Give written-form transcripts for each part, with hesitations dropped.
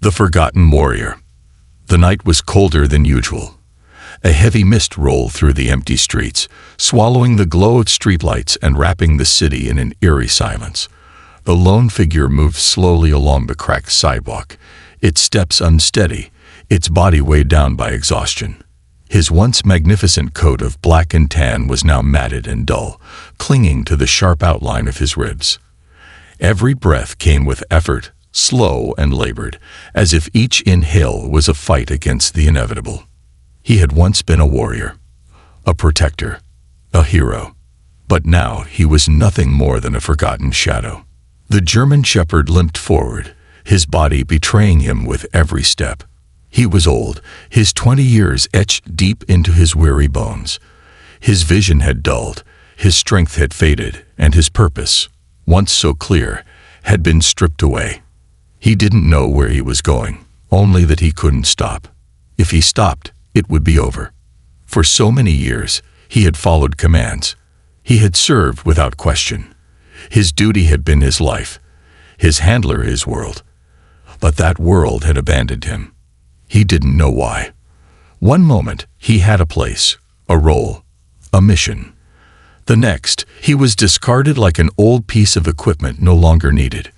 The Forgotten Warrior. The night was colder than usual. A heavy mist rolled through the empty streets, swallowing the glow of streetlights and wrapping the city in an eerie silence. The lone figure moved slowly along the cracked sidewalk, its steps unsteady, its body weighed down by exhaustion. His once magnificent coat of black and tan was now matted and dull, clinging to the sharp outline of his ribs. Every breath came with effort, slow and labored, as if each inhale was a fight against the inevitable. He had once been a warrior, a protector, a hero, but now he was nothing more than a forgotten shadow. The German shepherd limped forward, his body betraying him with every step. He was old, his 20 years etched deep into his weary bones. His vision had dulled, his strength had faded, and his purpose, once so clear, had been stripped away. He didn't know where he was going, only that he couldn't stop. If he stopped, it would be over. For so many years, he had followed commands. He had served without question. His duty had been his life, his handler his world. But that world had abandoned him. He didn't know why. One moment, he had a place, a role, a mission. The next, he was discarded like an old piece of equipment no longer needed.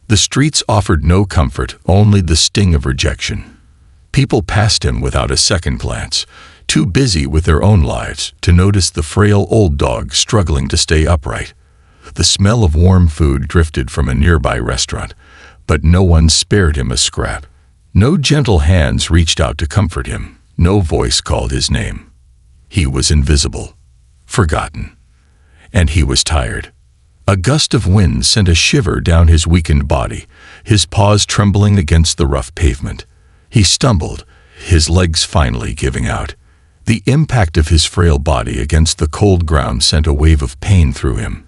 The streets offered no comfort, only the sting of rejection. People passed him without a second glance, too busy with their own lives to notice the frail old dog struggling to stay upright. The smell of warm food drifted from a nearby restaurant, but no one spared him a scrap. No gentle hands reached out to comfort him, no voice called his name. He was invisible, forgotten, and he was tired. A gust of wind sent a shiver down his weakened body, his paws trembling against the rough pavement. He stumbled, his legs finally giving out. The impact of his frail body against the cold ground sent a wave of pain through him.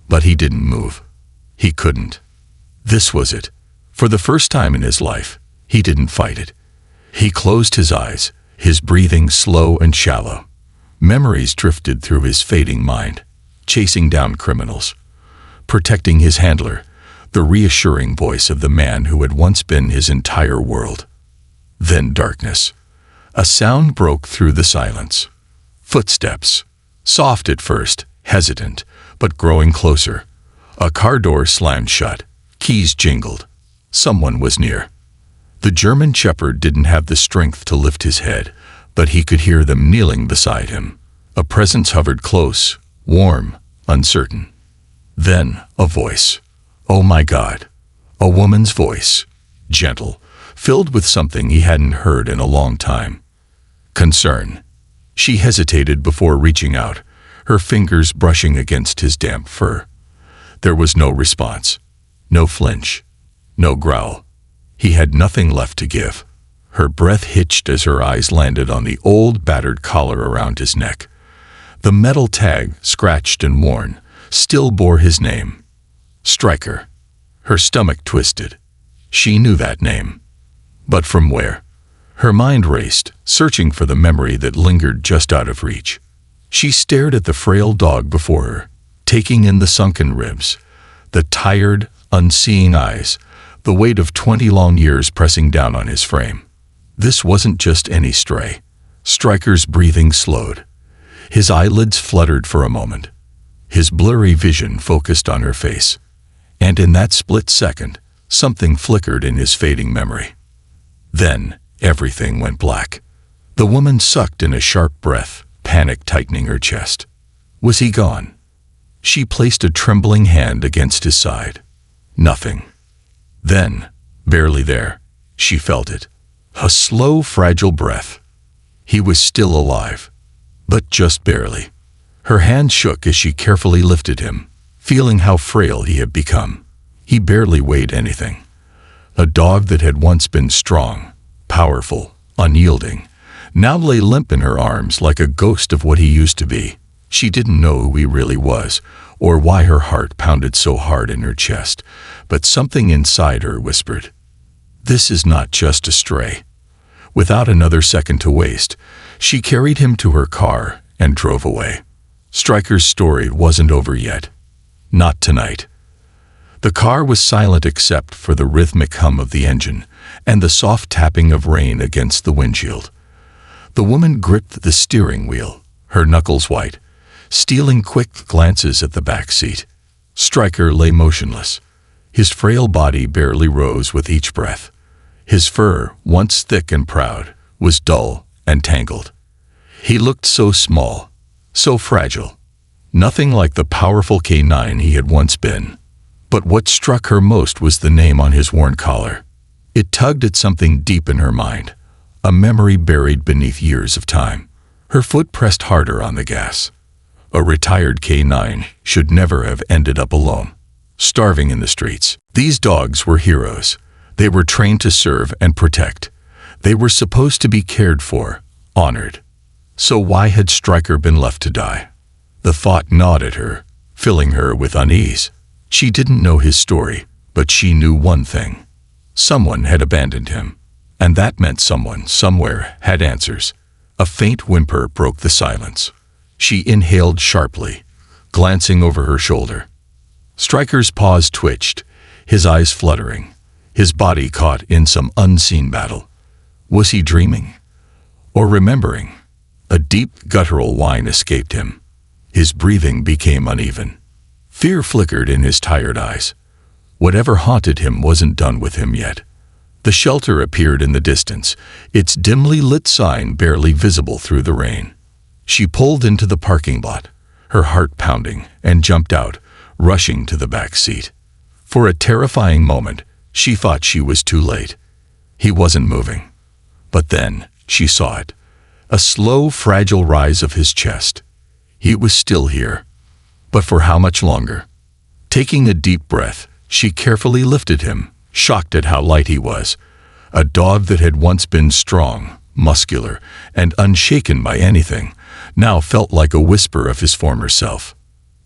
But he didn't move. He couldn't. This was it. For the first time in his life, he didn't fight it. He closed his eyes, his breathing slow and shallow. Memories drifted through his fading mind, chasing down criminals, protecting his handler, the reassuring voice of the man who had once been his entire world. Then darkness. A sound broke through the silence. Footsteps. Soft at first, hesitant, but growing closer. A car door slammed shut. Keys jingled. Someone was near. The German shepherd didn't have the strength to lift his head, but he could hear them kneeling beside him. A presence hovered close, warm, uncertain. Then a voice. Oh my God. A woman's voice. Gentle, filled with something he hadn't heard in a long time. Concern. She hesitated before reaching out, her fingers brushing against his damp fur. There was no response, no flinch, no growl. He had nothing left to give. Her breath hitched as her eyes landed on the old, battered collar around his neck. The metal tag, scratched and worn, still bore his name. Stryker. Her stomach twisted. She knew that name. But from where? Her mind raced, searching for the memory that lingered just out of reach. She stared at the frail dog before her, taking in the sunken ribs, the tired, unseeing eyes, the weight of 20 long years pressing down on his frame. This wasn't just any stray. Stryker's breathing slowed. His eyelids fluttered for a moment. His blurry vision focused on her face. And in that split second, something flickered in his fading memory. Then, everything went black. The woman sucked in a sharp breath, panic tightening her chest. Was he gone? She placed a trembling hand against his side. Nothing. Then, barely there, she felt it. A slow, fragile breath. He was still alive, but just barely. Her hand shook as she carefully lifted him, feeling how frail he had become. He barely weighed anything. A dog that had once been strong, powerful, unyielding, now lay limp in her arms like a ghost of what he used to be. She didn't know who he really was, or why her heart pounded so hard in her chest, but something inside her whispered, "This is not just a stray." Without another second to waste, she carried him to her car and drove away. Stryker's story wasn't over yet. Not tonight. The car was silent except for the rhythmic hum of the engine and the soft tapping of rain against the windshield. The woman gripped the steering wheel, her knuckles white, stealing quick glances at the back seat. Stryker lay motionless. His frail body barely rose with each breath. His fur, once thick and proud, was dull and tangled. He looked so small, so fragile, nothing like the powerful K9 he had once been. But what struck her most was the name on his worn collar. It tugged at something deep in her mind, a memory buried beneath years of time. Her foot pressed harder on the gas. A retired K9 should never have ended up alone, starving in the streets. These dogs were heroes. They were trained to serve and protect. They were supposed to be cared for, honored. So why had Stryker been left to die? The thought gnawed at her, filling her with unease. She didn't know his story, but she knew one thing. Someone had abandoned him, and that meant someone, somewhere, had answers. A faint whimper broke the silence. She inhaled sharply, glancing over her shoulder. Stryker's paws twitched, his eyes fluttering, his body caught in some unseen battle. Was he dreaming? Or remembering? A deep, guttural whine escaped him. His breathing became uneven. Fear flickered in his tired eyes. Whatever haunted him wasn't done with him yet. The shelter appeared in the distance, its dimly lit sign barely visible through the rain. She pulled into the parking lot, her heart pounding, and jumped out, rushing to the back seat. For a terrifying moment, she thought she was too late. He wasn't moving. But then, she saw it. A slow, fragile rise of his chest. He was still here. But for how much longer? Taking a deep breath, she carefully lifted him, shocked at how light he was. A dog that had once been strong, muscular, and unshaken by anything, now felt like a whisper of his former self.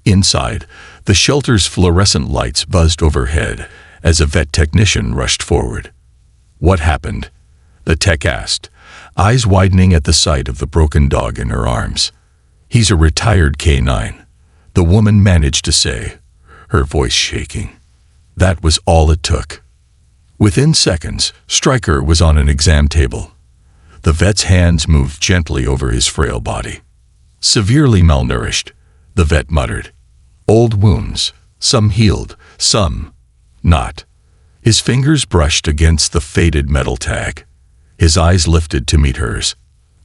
Inside, the shelter's fluorescent lights buzzed overhead as a vet technician rushed forward. "What happened?" the tech asked, eyes widening at the sight of the broken dog in her arms. "He's a retired K9, the woman managed to say, her voice shaking. That was all it took. Within seconds, Stryker was on an exam table. The vet's hands moved gently over his frail body. "Severely malnourished," the vet muttered. "Old wounds, some healed, some not." His fingers brushed against the faded metal tag. His eyes lifted to meet hers.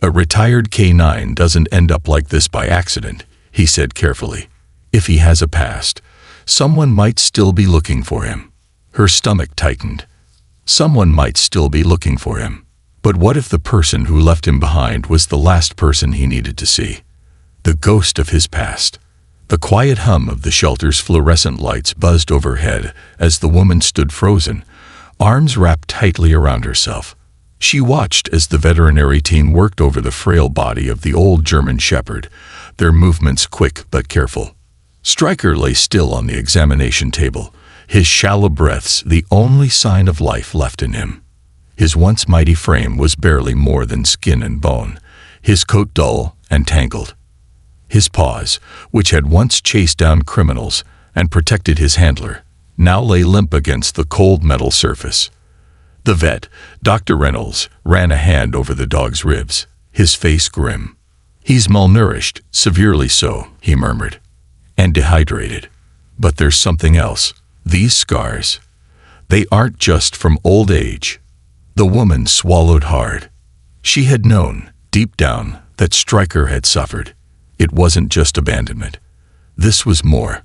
"A retired K9 doesn't end up like this by accident," he said carefully. "If he has a past, someone might still be looking for him." Her stomach tightened. Someone might still be looking for him. But what if the person who left him behind was the last person he needed to see? The ghost of his past. The quiet hum of the shelter's fluorescent lights buzzed overhead as the woman stood frozen, arms wrapped tightly around herself. She watched as the veterinary team worked over the frail body of the old German shepherd, their movements quick but careful. Stryker lay still on the examination table, his shallow breaths the only sign of life left in him. His once mighty frame was barely more than skin and bone, his coat dull and tangled. His paws, which had once chased down criminals and protected his handler, now lay limp against the cold metal surface. The vet, Dr. Reynolds, ran a hand over the dog's ribs, his face grim. "He's malnourished, severely so," he murmured. "And dehydrated. But there's something else. These scars. They aren't just from old age." The woman swallowed hard. She had known, deep down, that Stryker had suffered. It wasn't just abandonment. This was more.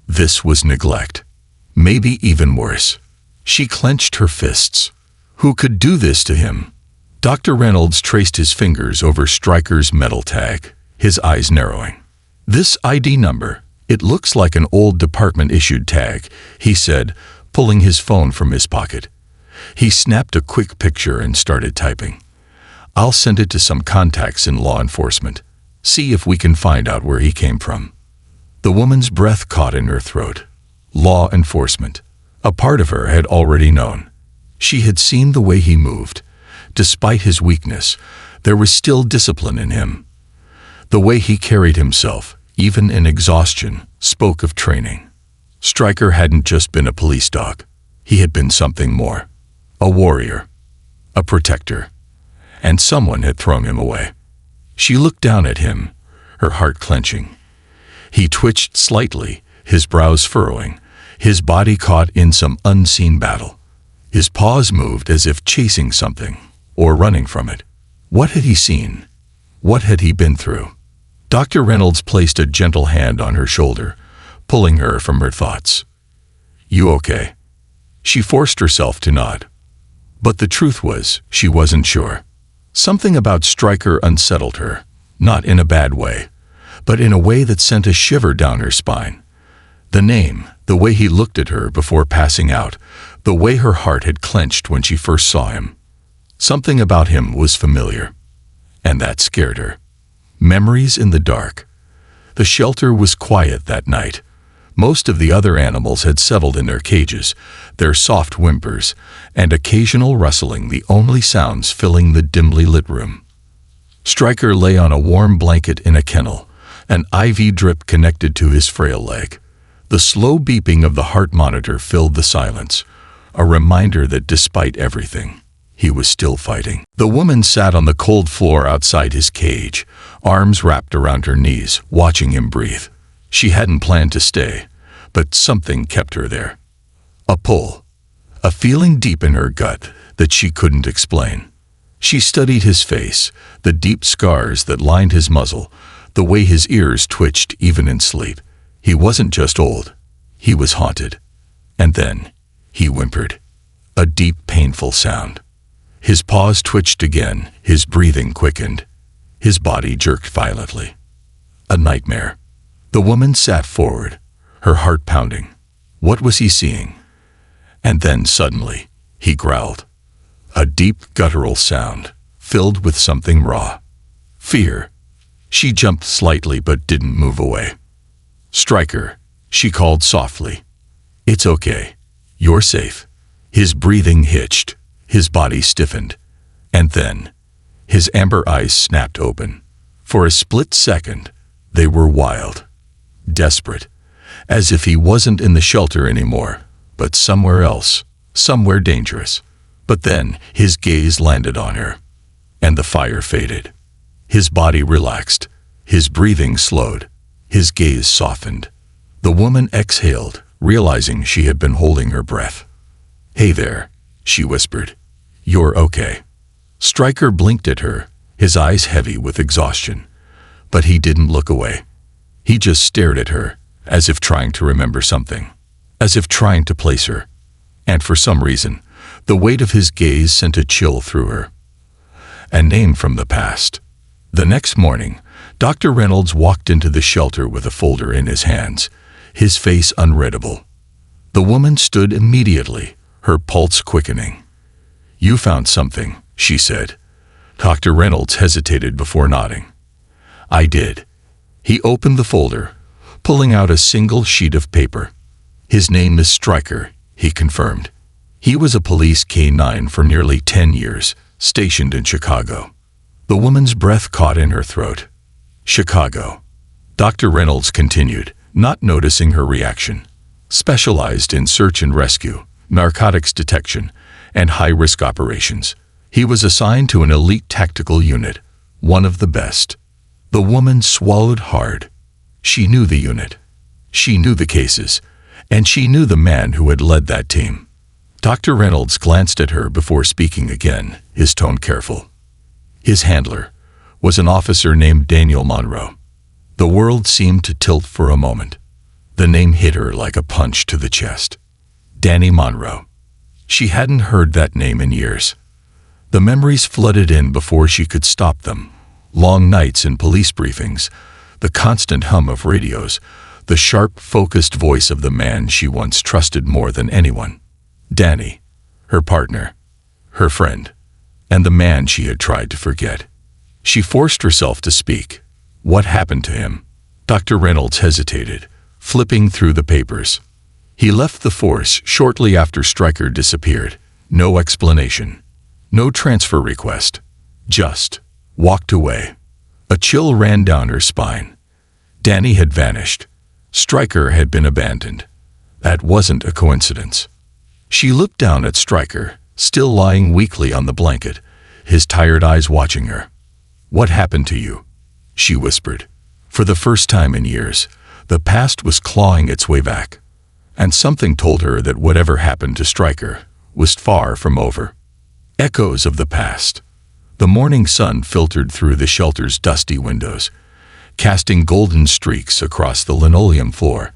This was neglect. Maybe even worse. She clenched her fists. Who could do this to him? Dr. Reynolds traced his fingers over Stryker's metal tag, his eyes narrowing. "This ID number, it looks like an old department-issued tag," he said, pulling his phone from his pocket. He snapped a quick picture and started typing. "I'll send it to some contacts in law enforcement. See if we can find out where he came from." The woman's breath caught in her throat. Law enforcement. A part of her had already known. She had seen the way he moved. Despite his weakness, there was still discipline in him. The way he carried himself, even in exhaustion, spoke of training. Stryker hadn't just been a police dog. He had been something more. A warrior. A protector. And someone had thrown him away. She looked down at him, her heart clenching. He twitched slightly, his brows furrowing, his body caught in some unseen battle. His paws moved as if chasing something, or running from it. What had he seen? What had he been through? Dr. Reynolds placed a gentle hand on her shoulder, pulling her from her thoughts. "You okay?" She forced herself to nod. But the truth was, she wasn't sure. Something about Stryker unsettled her, not in a bad way, but in a way that sent a shiver down her spine. The name, the way he looked at her before passing out, the way her heart had clenched when she first saw him. Something about him was familiar, and that scared her. Memories in the dark. The shelter was quiet that night. Most of the other animals had settled in their cages, their soft whimpers and occasional rustling the only sounds filling the dimly lit room. Stryker lay on a warm blanket in a kennel, an IV drip connected to his frail leg. The slow beeping of the heart monitor filled the silence, a reminder that despite everything, he was still fighting. The woman sat on the cold floor outside his cage, arms wrapped around her knees, watching him breathe. She hadn't planned to stay, but something kept her there. A pull, a feeling deep in her gut that she couldn't explain. She studied his face, the deep scars that lined his muzzle, the way his ears twitched even in sleep. He wasn't just old, he was haunted. And then, he whimpered. A deep, painful sound. His paws twitched again, his breathing quickened. His body jerked violently. A nightmare. The woman sat forward, her heart pounding. What was he seeing? And then suddenly, he growled. A deep, guttural sound, filled with something raw. Fear. She jumped slightly but didn't move away. "Stryker," she called softly. "It's okay. You're safe." His breathing hitched, his body stiffened, and then, his amber eyes snapped open. For a split second, they were wild, desperate, as if he wasn't in the shelter anymore, but somewhere else, somewhere dangerous. But then, his gaze landed on her, and the fire faded. His body relaxed, his breathing slowed, his gaze softened. The woman exhaled, realizing she had been holding her breath. "Hey there," she whispered. "You're okay." Stryker blinked at her, his eyes heavy with exhaustion. But he didn't look away. He just stared at her, as if trying to remember something, as if trying to place her. And for some reason, the weight of his gaze sent a chill through her. A name from the past. The next morning, Dr. Reynolds walked into the shelter with a folder in his hands, his face unreadable. The woman stood immediately, her pulse quickening. "You found something," she said. Dr. Reynolds hesitated before nodding. "I did." He opened the folder, pulling out a single sheet of paper. "His name is Stryker," he confirmed. "He was a police K-9 for nearly 10 years, stationed in Chicago." The woman's breath caught in her throat. "Chicago." Dr. Reynolds continued, not noticing her reaction. "Specialized in search and rescue, narcotics detection, and high-risk operations. He was assigned to an elite tactical unit, one of the best." The woman swallowed hard. She knew the unit. She knew the cases, and she knew the man who had led that team. Dr. Reynolds glanced at her before speaking again, his tone careful. His handler was an officer named Daniel Monroe. The world seemed to tilt for a moment. The name hit her like a punch to the chest. Danny Monroe. She hadn't heard that name in years. The memories flooded in before she could stop them. Long nights in police briefings, the constant hum of radios, the sharp, focused voice of the man she once trusted more than anyone. Danny, her partner, her friend, and the man she had tried to forget. She forced herself to speak. What happened to him? Dr. Reynolds hesitated, flipping through the papers. He left the force shortly after Stryker disappeared. No explanation. No transfer request. Just walked away. A chill ran down her spine. Danny had vanished. Stryker had been abandoned. That wasn't a coincidence. She looked down at Stryker, still lying weakly on the blanket, his tired eyes watching her. "What happened to you?" she whispered. For the first time in years, the past was clawing its way back, and something told her that whatever happened to Stryker was far from over. Echoes of the past. The morning sun filtered through the shelter's dusty windows, casting golden streaks across the linoleum floor.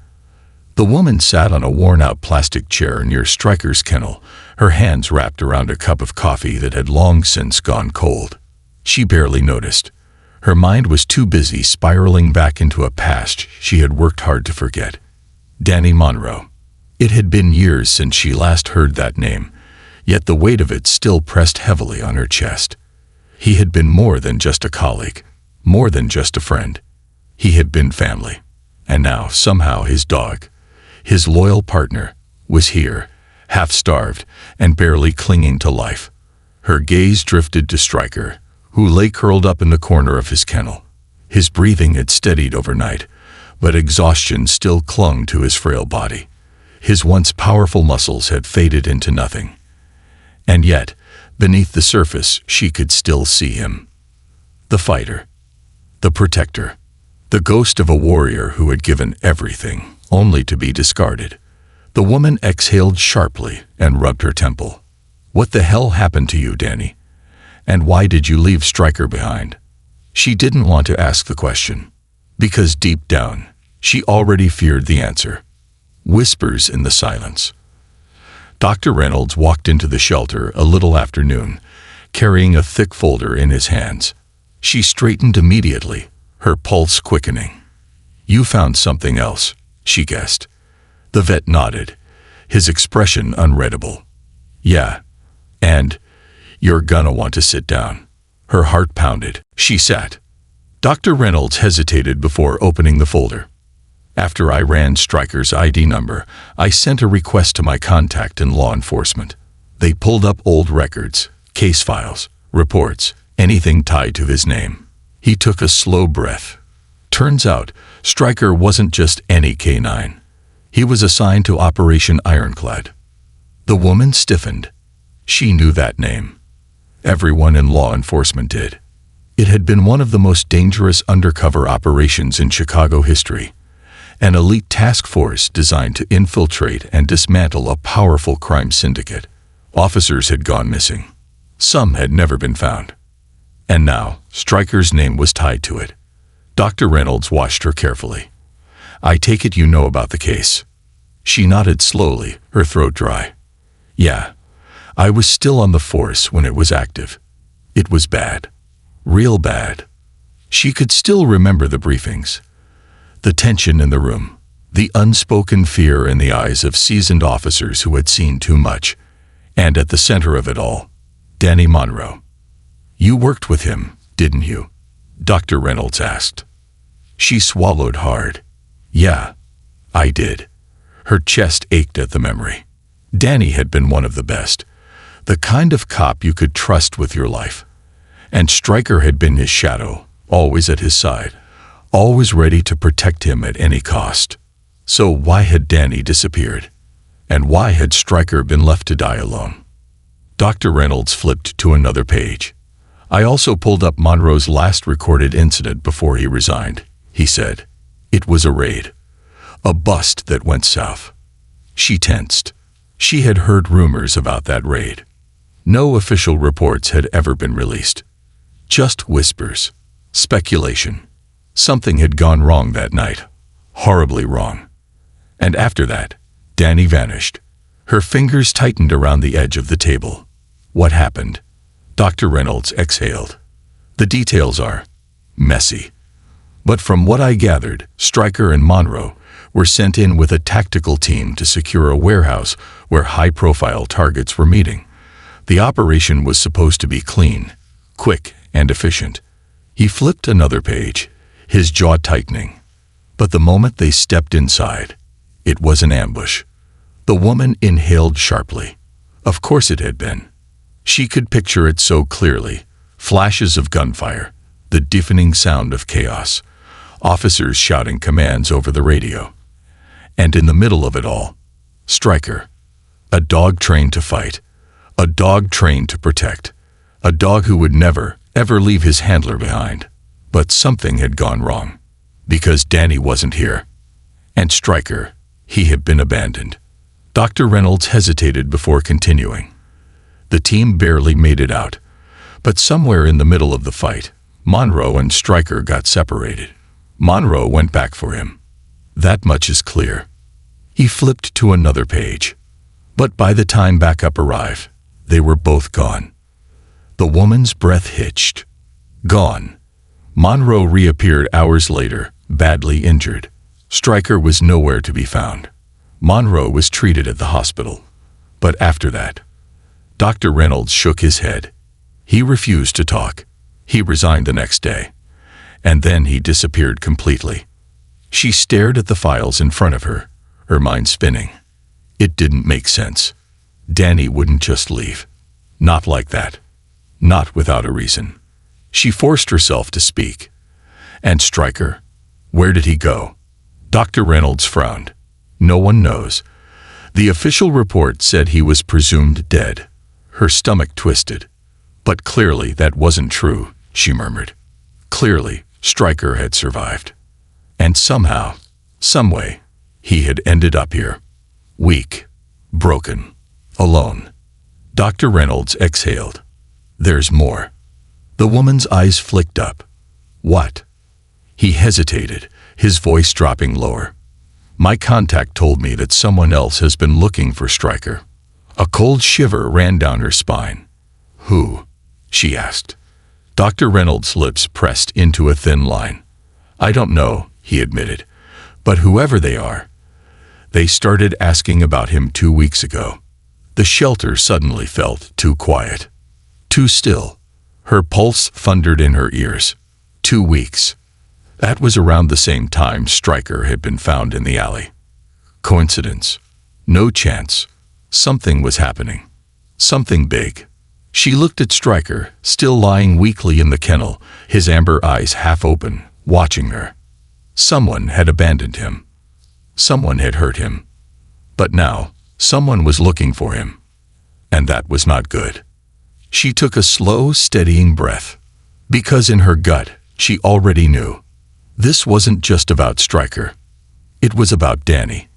The woman sat on a worn-out plastic chair near Stryker's kennel, her hands wrapped around a cup of coffee that had long since gone cold. She barely noticed. Her mind was too busy spiraling back into a past she had worked hard to forget. Danny Monroe. It had been years since she last heard that name, yet the weight of it still pressed heavily on her chest. He had been more than just a colleague, more than just a friend. He had been family. And now, somehow, his dog, his loyal partner, was here, half-starved and barely clinging to life. Her gaze drifted to Stryker, who lay curled up in the corner of his kennel. His breathing had steadied overnight, but exhaustion still clung to his frail body. His once powerful muscles had faded into nothing. And yet, beneath the surface, she could still see him. The fighter. The protector. The ghost of a warrior who had given everything, only to be discarded. The woman exhaled sharply and rubbed her temple. "What the hell happened to you, Danny? And why did you leave Stryker behind?" She didn't want to ask the question, because deep down, she already feared the answer. Whispers in the silence. Dr. Reynolds walked into the shelter a little after noon, carrying a thick folder in his hands. She straightened immediately, her pulse quickening. "You found something else," she guessed. The vet nodded, his expression unreadable. "Yeah, and you're gonna want to sit down." Her heart pounded. She sat. Dr. Reynolds hesitated before opening the folder. "After I ran Stryker's ID number, I sent a request to my contact in law enforcement. They pulled up old records, case files, reports, anything tied to his name." He took a slow breath. Turns out, Stryker wasn't just any K9. He was assigned to Operation Ironclad. The woman stiffened. She knew that name. Everyone in law enforcement did. It had been one of the most dangerous undercover operations in Chicago history. An elite task force designed to infiltrate and dismantle a powerful crime syndicate. Officers had gone missing. Some had never been found. And now, Stryker's name was tied to it. Dr. Reynolds watched her carefully. "I take it you know about the case." She nodded slowly, her throat dry. "Yeah, I was still on the force when it was active. It was bad. Real bad." She could still remember the briefings. The tension in the room, the unspoken fear in the eyes of seasoned officers who had seen too much. And at the center of it all, Danny Monroe. "You worked with him, didn't you?" Dr. Reynolds asked. She swallowed hard. "Yeah, I did." Her chest ached at the memory. Danny had been one of the best, the kind of cop you could trust with your life. And Stryker had been his shadow, always at his side, always ready to protect him at any cost. So why had Danny disappeared? And why had Stryker been left to die alone? Dr. Reynolds flipped to another page. "I also pulled up Monroe's last recorded incident before he resigned," he said. "It was a raid. A bust that went south." She tensed. She had heard rumors about that raid. No official reports had ever been released. Just whispers. Speculation. Something had gone wrong that night. Horribly wrong. And after that, Danny vanished. Her fingers tightened around the edge of the table. "What happened?" Dr. Reynolds exhaled. "The details are messy. But from what I gathered, Stryker and Monroe were sent in with a tactical team to secure a warehouse where high-profile targets were meeting. The operation was supposed to be clean, quick, and efficient." He flipped another page, his jaw tightening. But the moment they stepped inside, it was an ambush. The woman inhaled sharply. Of course it had been. She could picture it so clearly. Flashes of gunfire, the deafening sound of chaos, officers shouting commands over the radio. And in the middle of it all, Stryker. A dog trained to fight. A dog trained to protect. A dog who would never, ever leave his handler behind. But something had gone wrong. Because Danny wasn't here. And Stryker, he had been abandoned. Dr. Reynolds hesitated before continuing. The team barely made it out. But somewhere in the middle of the fight, Monroe and Stryker got separated. Monroe went back for him. That much is clear. He flipped to another page. But by the time backup arrived, they were both gone. The woman's breath hitched. Gone. Monroe reappeared hours later, badly injured. Stryker was nowhere to be found. Monroe was treated at the hospital. But after that, Dr. Reynolds shook his head. He refused to talk. He resigned the next day. And then he disappeared completely. She stared at the files in front of her mind spinning. It didn't make sense. Danny wouldn't just leave. Not like that. Not without a reason. She forced herself to speak. And Stryker? Where did he go? Dr. Reynolds frowned. No one knows. The official report said he was presumed dead. Her stomach twisted. But clearly that wasn't true, she murmured. Clearly, Stryker had survived. And somehow, someway, he had ended up here. Weak, broken, alone. Dr. Reynolds exhaled. There's more. The woman's eyes flicked up. What? He hesitated, his voice dropping lower. My contact told me that someone else has been looking for Stryker. A cold shiver ran down her spine. Who? She asked. Dr. Reynolds' lips pressed into a thin line. I don't know, he admitted. But whoever they are, they started asking about him 2 weeks ago. The shelter suddenly felt too quiet. Too still. Her pulse thundered in her ears. 2 weeks. That was around the same time Stryker had been found in the alley. Coincidence? No chance. Something was happening. Something big. She looked at Stryker, still lying weakly in the kennel, his amber eyes half open, watching her. Someone had abandoned him. Someone had hurt him. But now, someone was looking for him. And that was not good. She took a slow, steadying breath. Because in her gut, she already knew. This wasn't just about Stryker. It was about Danny.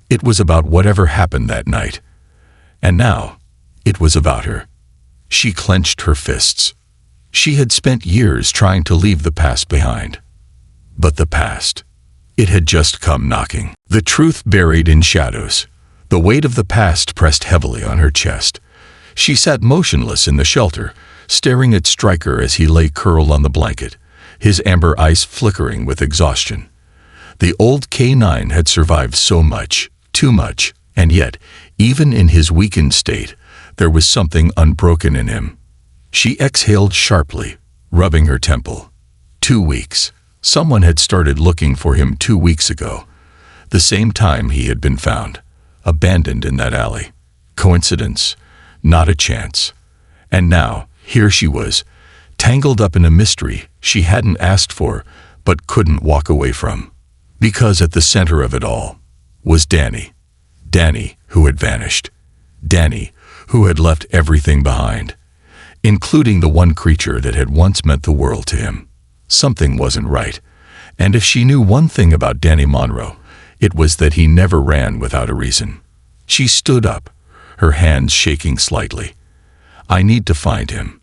It was about whatever happened that night. And now, it was about her. She clenched her fists. She had spent years trying to leave the past behind. But the past, it had just come knocking. The truth buried in shadows. The weight of the past pressed heavily on her chest. She sat motionless in the shelter, staring at Stryker as he lay curled on the blanket, his amber eyes flickering with exhaustion. The old K9 had survived so much, too much, and yet, even in his weakened state, there was something unbroken in him. She exhaled sharply, rubbing her temple. 2 weeks. Someone had started looking for him 2 weeks ago, the same time he had been found, abandoned in that alley. Coincidence? Not a chance. And now, here she was, tangled up in a mystery she hadn't asked for, but couldn't walk away from. Because at the center of it all was Danny. Danny, who had vanished. Danny, who had left everything behind, including the one creature that had once meant the world to him. Something wasn't right, and if she knew one thing about Danny Monroe, it was that he never ran without a reason. She stood up, her hands shaking slightly. I need to find him.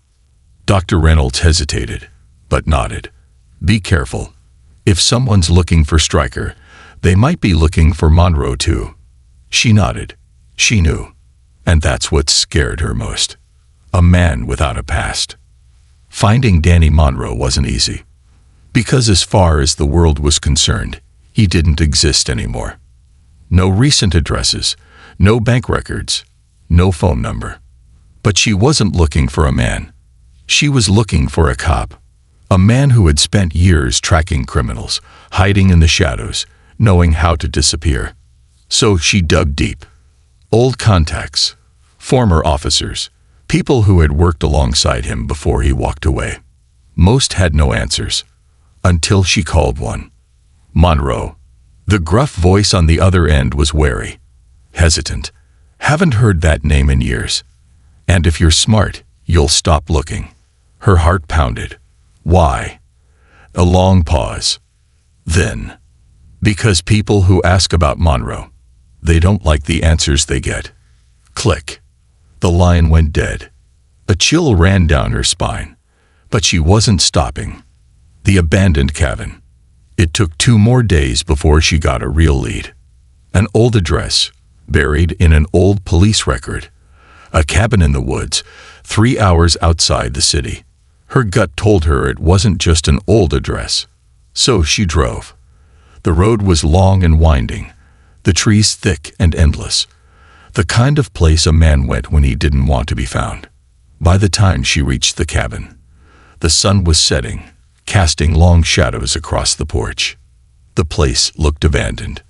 Dr. Reynolds hesitated, but nodded. Be careful. If someone's looking for Stryker, they might be looking for Monroe too. She nodded. She knew. And that's what scared her most. A man without a past. Finding Danny Monroe wasn't easy. Because as far as the world was concerned, he didn't exist anymore. No recent addresses, no bank records, no phone number. But she wasn't looking for a man. She was looking for a cop. A man who had spent years tracking criminals, hiding in the shadows, knowing how to disappear. So she dug deep. Old contacts, former officers, people who had worked alongside him before he walked away. Most had no answers. Until she called one. Monroe. The gruff voice on the other end was wary. hesitant. Haven't heard that name in years. And if you're smart, you'll stop looking. Her heart pounded. Why? A long pause. Then, because people who ask about Monroe, they don't like the answers they get. Click. The line went dead. A chill ran down her spine. But she wasn't stopping. The abandoned cabin. It took 2 more days before she got a real lead. An old address, buried in an old police record. A cabin in the woods, 3 hours outside the city. Her gut told her it wasn't just an old address. So she drove. The road was long and winding, the trees thick and endless. The kind of place a man went when he didn't want to be found. By the time she reached the cabin, the sun was setting, casting long shadows across the porch. The place looked abandoned,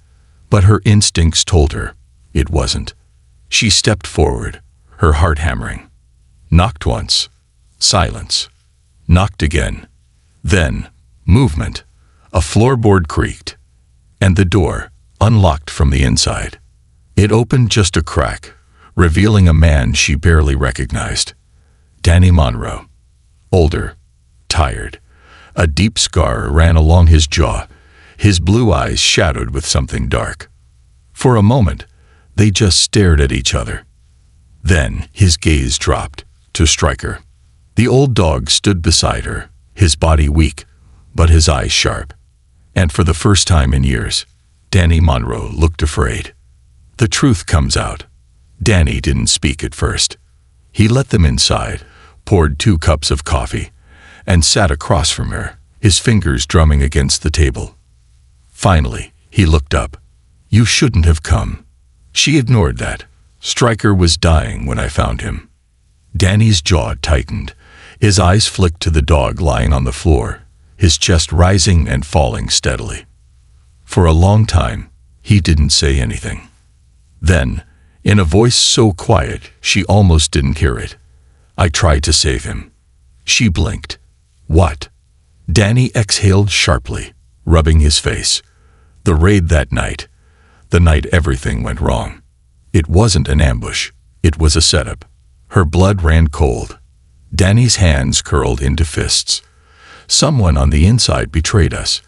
but her instincts told her it wasn't. She stepped forward, her heart hammering. Knocked once. Silence. Knocked again. Then, movement. A floorboard creaked, and the door unlocked from the inside. It opened just a crack, revealing a man she barely recognized. Danny Monroe. Older, tired. A deep scar ran along his jaw, his blue eyes shadowed with something dark. For a moment, they just stared at each other. Then his gaze dropped to Stryker. The old dog stood beside her, his body weak, but his eyes sharp. And for the first time in years, Danny Monroe looked afraid. The truth comes out. Danny didn't speak at first. He let them inside, poured 2 cups of coffee, and sat across from her, his fingers drumming against the table. Finally, he looked up. You shouldn't have come. She ignored that. Stryker was dying when I found him. Danny's jaw tightened. His eyes flicked to the dog lying on the floor, his chest rising and falling steadily. For a long time, he didn't say anything. Then, in a voice so quiet she almost didn't hear it, I tried to save him. She blinked. What? Danny exhaled sharply, rubbing his face. The raid that night. The night everything went wrong. It wasn't an ambush. It was a setup. Her blood ran cold. Danny's hands curled into fists. Someone on the inside betrayed us.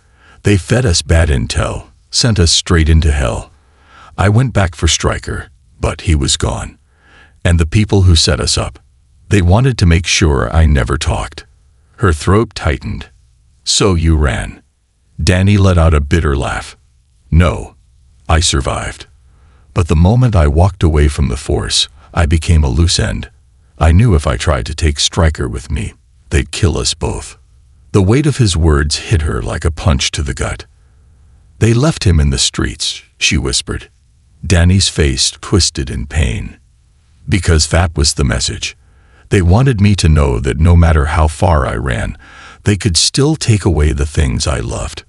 They fed us bad intel, sent us straight into hell. I went back for Stryker, but he was gone. And the people who set us up, they wanted to make sure I never talked. Her throat tightened. So you ran. Danny let out a bitter laugh. No, I survived. But the moment I walked away from the force, I became a loose end. I knew if I tried to take Stryker with me, they'd kill us both. The weight of his words hit her like a punch to the gut. They left him in the streets, she whispered. Danny's face twisted in pain. Because that was the message. They wanted me to know that no matter how far I ran, they could still take away the things I loved.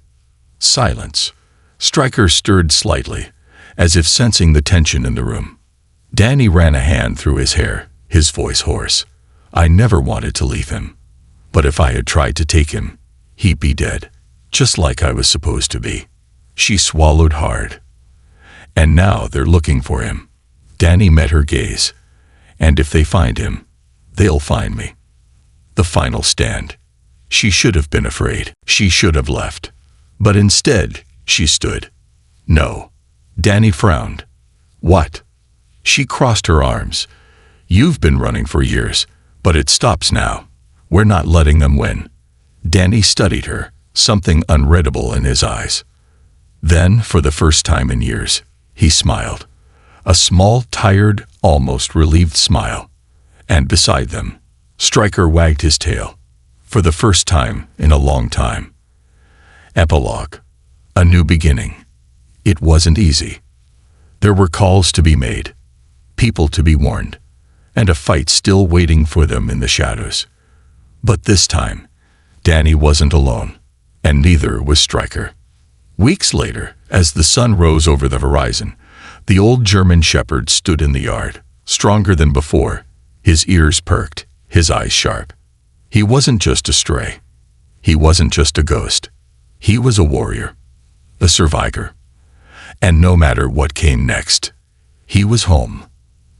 Silence. Stryker stirred slightly, as if sensing the tension in the room. Danny ran a hand through his hair, his voice hoarse. I never wanted to leave him. But if I had tried to take him, he'd be dead, just like I was supposed to be. She swallowed hard. And now they're looking for him. Danny met her gaze. And if they find him, they'll find me. The final stand. She should have been afraid. She should have left. But instead, she stood. No. Danny frowned. What? She crossed her arms. You've been running for years, but it stops now. We're not letting them win. Danny studied her, something unreadable in his eyes. Then, for the first time in years, he smiled. A small, tired, almost relieved smile. And beside them, Stryker wagged his tail. For the first time in a long time. Epilogue. A new beginning. It wasn't easy. There were calls to be made, people to be warned, and a fight still waiting for them in the shadows. But this time, Danny wasn't alone, and neither was Stryker. Weeks later, as the sun rose over the horizon, the old German shepherd stood in the yard, stronger than before, his ears perked, his eyes sharp. He wasn't just a stray. He wasn't just a ghost. He was a warrior, a survivor. And no matter what came next, He was home.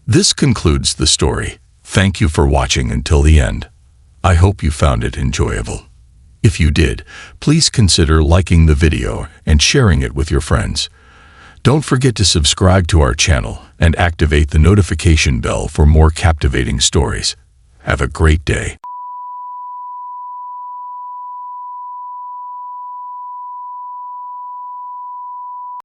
This concludes the story. Thank you for watching until the end. I hope you found it enjoyable. If you did, please consider liking the video and sharing it with your friends. Don't forget to subscribe to our channel and activate the notification bell for more captivating stories. Have a great day.